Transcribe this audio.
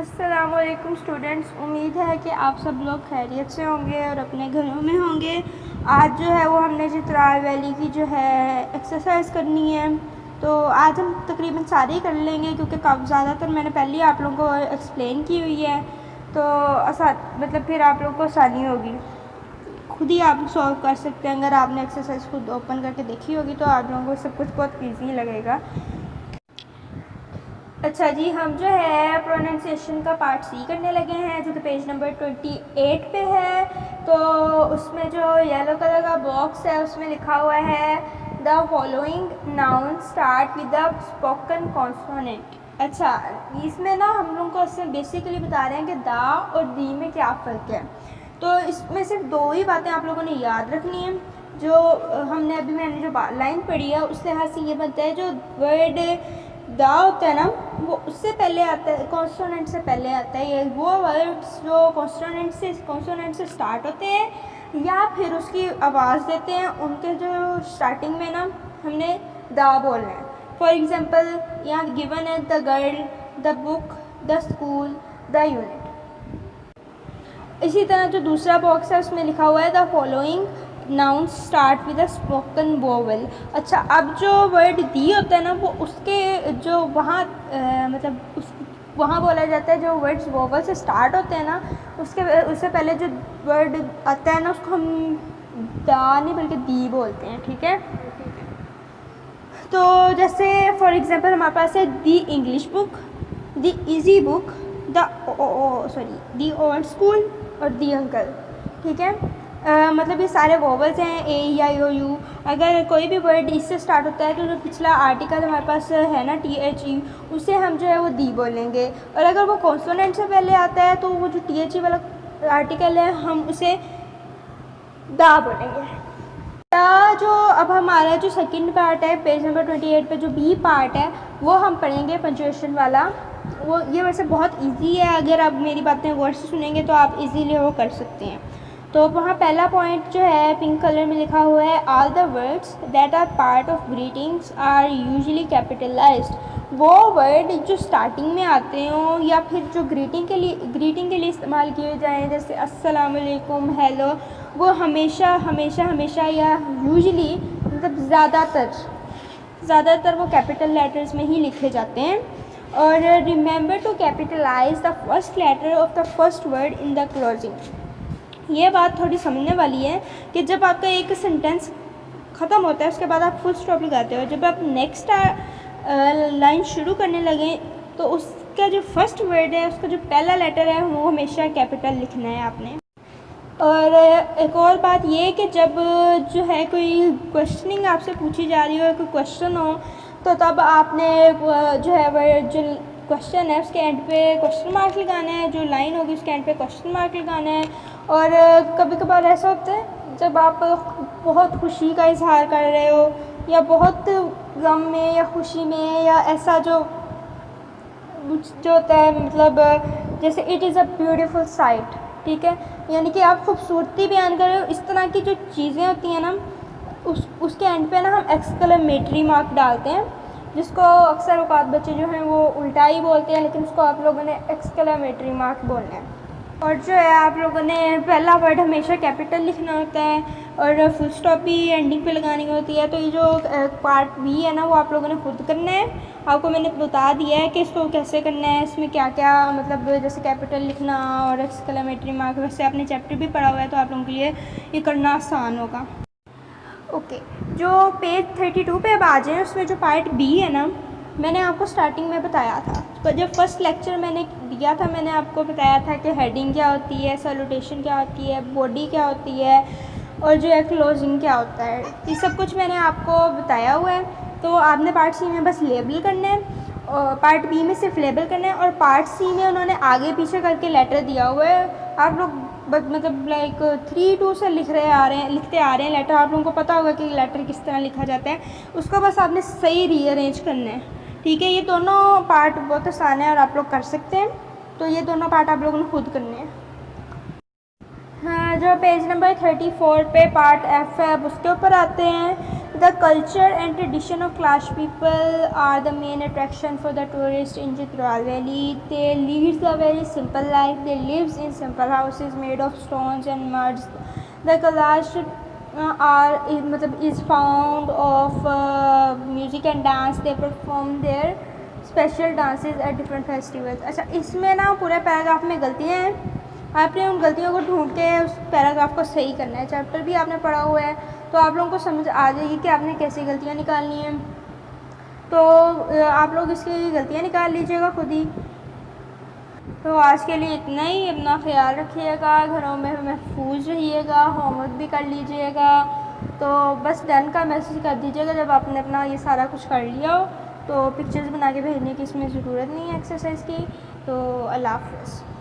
अस्सलामुअलैकुम स्टूडेंट्स, उम्मीद है कि आप सब लोग खैरियत से होंगे और अपने घरों में होंगे। आज जो है वो हमने चित्राल वैली की जो है एक्सरसाइज करनी है, तो आज हम तकरीबन सारी कर लेंगे क्योंकि काफ़ी ज़्यादातर मैंने पहले ही आप लोगों को एक्सप्लेन की हुई है, तो मतलब फिर आप लोगों को आसानी होगी, खुद ही आप सॉल्व कर सकते हैं। अगर आपने एक्सरसाइज खुद ओपन करके देखी होगी तो आप लोगों को सब कुछ बहुत ईजी लगेगा। अच्छा जी, हम जो है प्रोनाउंसिएशन का पार्ट सी करने लगे हैं जो कि पेज नंबर 28 पे है। तो उसमें जो येलो कलर का बॉक्स है उसमें लिखा हुआ है the following noun start with the spoken consonant. अच्छा, इसमें ना हम लोग को इसमें बेसिकली बता रहे हैं कि दा और दी में क्या फ़र्क है। तो इसमें सिर्फ दो ही बातें आप लोगों ने याद रखनी है। जो मैंने जो लाइन पढ़ी है उस लिहाज से ये बनता है, जो वर्ड दा होता है ना वो उससे पहले आता है, कॉन्सोनेंट से पहले आता है। ये वो वर्ड्स जो कॉन्सोनेंट से स्टार्ट होते हैं या फिर उसकी आवाज़ देते हैं, उनके जो स्टार्टिंग में ना हमने दा बोलना है। फॉर एग्ज़ाम्पल यहाँ गिवन है the girl, the book, the school, the unit. इसी तरह जो दूसरा बॉक्स है उसमें लिखा हुआ है the following noun start with a spoken vowel. अच्छा, अब जो वर्ड दी होता है ना वो उसके जो वहाँ मतलब उस वहाँ बोला जाता है, जो वर्ड्स वोवल से स्टार्ट होते हैं ना उससे पहले जो वर्ड आता है ना उसको हम दा नहीं बल्कि दी बोलते हैं, ठीक है। तो जैसे फॉर एग्ज़ाम्पल हमारे पास है the English book, the easy book, the old school और दी अंकल, ठीक है। मतलब ये सारे वोवल्स हैं, ए ई आई ओ यू। अगर कोई भी वर्ड इससे स्टार्ट होता है तो जो पिछला आर्टिकल हमारे पास है ना टी एच ई, उसे हम जो है वो दी बोलेंगे। और अगर वो कॉन्सोनेंट से पहले आता है तो वो जो टी एच ई वाला आर्टिकल है हम उसे दा बोलेंगे। दा जो अब हमारा जो सेकंड पार्ट है पेज नंबर 28 पे, जो बी पार्ट है वो हम पढ़ेंगे पंचुएशन वाला। वो ये वैसे बहुत इजी है, अगर आप मेरी बातें गौर से सुनेंगे तो आप इजीली वो कर सकते हैं। तो वहाँ पहला पॉइंट जो है पिंक कलर में लिखा हुआ है all the words that are part of greetings are usually capitalized. वो वर्ड जो स्टार्टिंग में आते हों या फिर जो ग्रीटिंग के लिए इस्तेमाल किए जाएँ, जैसे अस्सलाम वालेकुम, हेलो, वो हमेशा हमेशा हमेशा या यूजुअली मतलब ज़्यादातर वो कैपिटल लेटर्स में ही लिखे जाते हैं। और remember to capitalize the first letter of the first word in the closing. ये बात थोड़ी समझने वाली है कि जब आपका एक सेंटेंस ख़त्म होता है उसके बाद आप फुल स्टॉप लगाते हो, जब आप नेक्स्ट लाइन शुरू करने लगें तो उसका जो फर्स्ट वर्ड है उसका जो पहला लेटर है वो हमेशा कैपिटल लिखना है आपने। और एक और बात ये कि जब जो है कोई क्वेश्चनिंग आपसे पूछी जा रही हो, कोई क्वेश्चन हो, तो तब आपने जो है वह जो क्वेश्चन है उसके एंड पे क्वेश्चन मार्क लगाना है, जो लाइन होगी उसके एंड पे क्वेश्चन मार्क लगाना है। और कभी कभार ऐसा होता है जब आप बहुत खुशी का इजहार कर रहे हो या बहुत गम में या खुशी में या ऐसा जो होता है, मतलब जैसे it is a beautiful sight, ठीक है, यानी कि आप खूबसूरती बयान कर रहे हो, इस तरह की जो चीज़ें होती हैं ना उसके एंड पे ना हम एक्सक्लेमेटरी मार्क डालते हैं, जिसको अक्सर औकात बच्चे जो हैं वो उल्टा ही बोलते हैं, लेकिन उसको आप लोगों ने एक्सक्लेमेटरी मार्क बोलना है। और जो है आप लोगों ने पहला वर्ड हमेशा कैपिटल लिखना होता है और फुल स्टॉप भी एंडिंग पे लगानी होती है। तो ये जो पार्ट बी है ना वो आप लोगों ने खुद करना है। आपको मैंने बता दिया है कि इसको कैसे करना है, इसमें क्या क्या मतलब जैसे कैपिटल लिखना और एक्सक्लेमेटरी मार्क, वैसे आपने चैप्टर भी पढ़ा हुआ है तो आप लोगों के लिए ये करना आसान होगा। ओके, जो पेज 32 पे अब आ जाए, उसमें जो पार्ट बी है ना मैंने आपको स्टार्टिंग में बताया था, तो जब फर्स्ट लेक्चर मैंने दिया था मैंने आपको बताया था कि हेडिंग क्या होती है, सैल्यूटेशन क्या होती है, बॉडी क्या होती है और जो है क्लोजिंग क्या होता है, ये सब कुछ मैंने आपको बताया हुआ है। तो आपने पार्ट सी में बस लेबल करना है और पार्ट बी में सिर्फ लेबल करना है, और पार्ट सी में उन्होंने आगे पीछे करके लेटर दिया हुआ है। आप लोग मतलब लाइक 3-2 से लिखते आ रहे हैं लेटर, आप लोगों को पता होगा कि लेटर किस तरह लिखा जाता है, उसको बस आपने सही रीअरेंज करना है, ठीक है। ये दोनों पार्ट बहुत आसान है और आप लोग कर सकते हैं, तो ये दोनों पार्ट आप लोगों ने खुद करने हैं। हाँ, जो पेज नंबर 34 पे पार्ट एफ है अब उसके ऊपर आते हैं। The culture and tradition of Kalash people are the main attraction for the tourists in Chitral Valley. They lead a very simple life. They live in simple houses made of stones and muds. The Kalash is found of music and dance. They perform their special dances at different festivals. अच्छा, इसमें ना पूरे paragraph में गलतियाँ हैं, आपने उन गलतियों को ढूंढ के उस पैराग्राफ को सही करना है। चैप्टर भी आपने पढ़ा हुआ है तो आप लोगों को समझ आ जाएगी कि आपने कैसी गलतियाँ निकालनी हैं। तो आप लोग इसकी गलतियाँ निकाल लीजिएगा खुद ही। तो आज के लिए इतना ही। अपना ख्याल रखिएगा, घरों में महफूज रहिएगा, होमवर्क भी कर लीजिएगा। तो बस डन का मैसेज कर दीजिएगा जब आपने अपना ये सारा कुछ कर लिया हो। तो पिक्चर्स बना के भेजने की इसमें ज़रूरत नहीं है एक्सरसाइज की। तो अल्लाह हाफ़िज़।